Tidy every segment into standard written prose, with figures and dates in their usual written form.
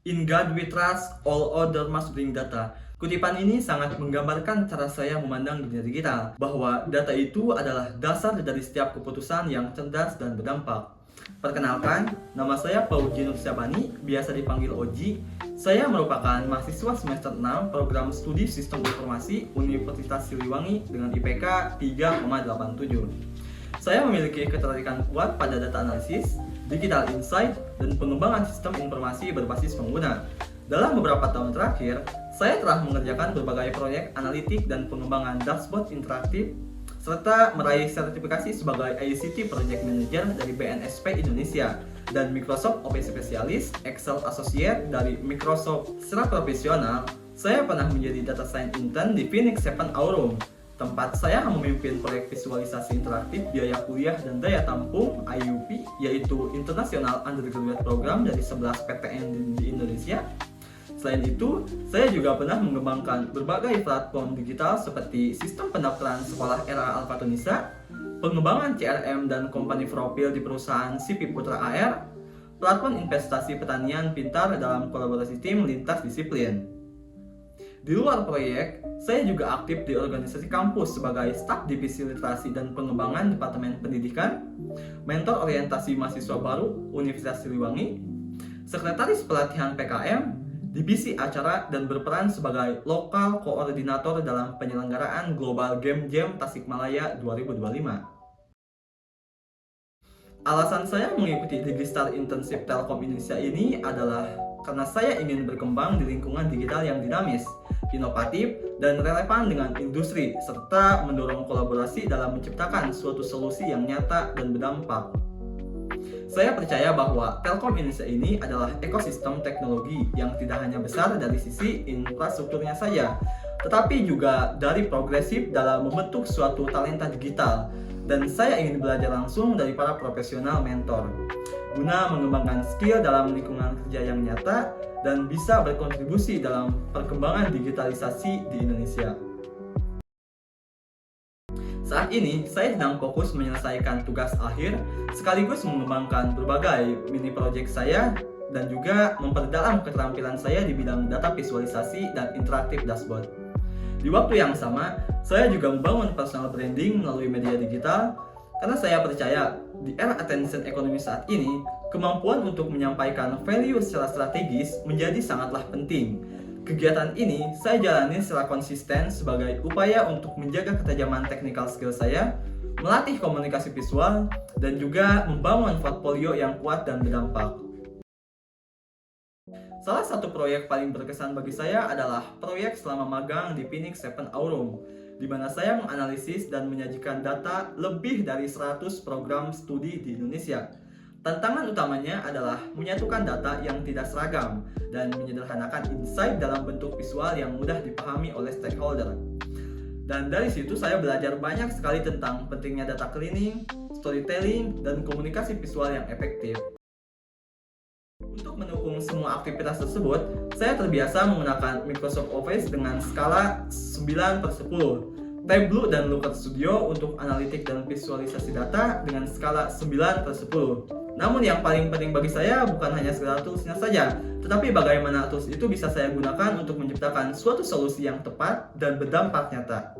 In God we trust, all other must bring data. Kutipan ini sangat menggambarkan cara saya memandang dunia digital, bahwa data itu adalah dasar dari setiap keputusan yang cerdas dan berdampak. Perkenalkan, nama saya Pauji Nursyabani, biasa dipanggil Oji. Saya merupakan mahasiswa semester 6 program studi Sistem Informasi Universitas Siliwangi dengan IPK 3,87. Saya memiliki ketertarikan kuat pada data analisis, digital insight, dan pengembangan sistem informasi berbasis pengguna. Dalam beberapa tahun terakhir, saya telah mengerjakan berbagai proyek analitik dan pengembangan dashboard interaktif, serta meraih sertifikasi sebagai ICT Project Manager dari BNSP Indonesia dan Microsoft Office Specialist Excel Associate dari Microsoft. Secara profesional, saya pernah menjadi data science intern di Phoenix 7 Aurum, tempat saya memimpin proyek visualisasi interaktif biaya kuliah dan daya tampung IUP, yaitu International Undergraduate Program dari 11 PTN di Indonesia. Selain itu, saya juga pernah mengembangkan berbagai platform digital seperti sistem pendaftaran sekolah era Alfatunisa, pengembangan CRM dan company profil di perusahaan CP Putra AR, platform investasi pertanian pintar dalam kolaborasi tim lintas disiplin. Di luar proyek, saya juga aktif di organisasi kampus sebagai staf divisi literasi dan pengembangan Departemen Pendidikan, mentor orientasi mahasiswa baru Universitas Siliwangi, sekretaris pelatihan PKM, divisi acara, dan berperan sebagai lokal koordinator dalam penyelenggaraan Global Game Jam Tasikmalaya 2025. Alasan saya mengikuti Digistar Internship Telkom Indonesia ini adalah karena saya ingin berkembang di lingkungan digital yang dinamis, inovatif, dan relevan dengan industri, serta mendorong kolaborasi dalam menciptakan suatu solusi yang nyata dan berdampak. Saya percaya bahwa Telkom Indonesia ini adalah ekosistem teknologi yang tidak hanya besar dari sisi infrastrukturnya saja, tetapi juga dari progresif dalam membentuk suatu talenta digital, dan saya ingin belajar langsung dari para profesional mentor, guna mengembangkan skill dalam lingkungan kerja yang nyata dan bisa berkontribusi dalam perkembangan digitalisasi di Indonesia. Saat ini, saya sedang fokus menyelesaikan tugas akhir sekaligus mengembangkan berbagai mini project saya dan juga memperdalam keterampilan saya di bidang data visualisasi dan interaktif dashboard. Di waktu yang sama, saya juga membangun personal branding melalui media digital karena saya percaya di era attention economy saat ini, kemampuan untuk menyampaikan value secara strategis menjadi sangatlah penting. Kegiatan ini saya jalani secara konsisten sebagai upaya untuk menjaga ketajaman technical skill saya, melatih komunikasi visual, dan juga membangun portfolio yang kuat dan berdampak. Salah satu proyek paling berkesan bagi saya adalah proyek selama magang di Phoenix 7 Aurum, di mana saya menganalisis dan menyajikan data lebih dari 100 program studi di Indonesia. Tantangan utamanya adalah menyatukan data yang tidak seragam dan menyederhanakan insight dalam bentuk visual yang mudah dipahami oleh stakeholder. Dan dari situ saya belajar banyak sekali tentang pentingnya data cleaning, storytelling, dan komunikasi visual yang efektif. Untuk mendukung semua aktivitas tersebut, saya terbiasa menggunakan Microsoft Office dengan skala 9/10, Tableau dan Looker Studio untuk analitik dan visualisasi data dengan skala 9/10. Namun yang paling penting bagi saya bukan hanya sekedar toolsnya saja, tetapi bagaimana tools itu bisa saya gunakan untuk menciptakan suatu solusi yang tepat dan berdampak nyata.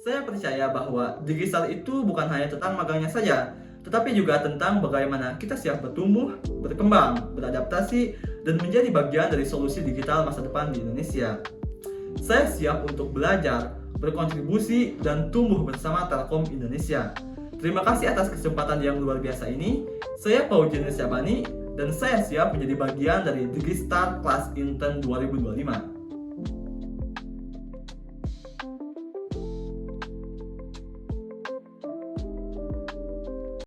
Saya percaya bahwa digital itu bukan hanya tentang magangnya saja, tetapi juga tentang bagaimana kita siap bertumbuh, berkembang, beradaptasi, dan menjadi bagian dari solusi digital masa depan di Indonesia. Saya siap untuk belajar, berkontribusi, dan tumbuh bersama Telkom Indonesia. Terima kasih atas kesempatan yang luar biasa ini. Saya Pauji Nursyabani, dan saya siap menjadi bagian dari Digistar Class Intern 2025.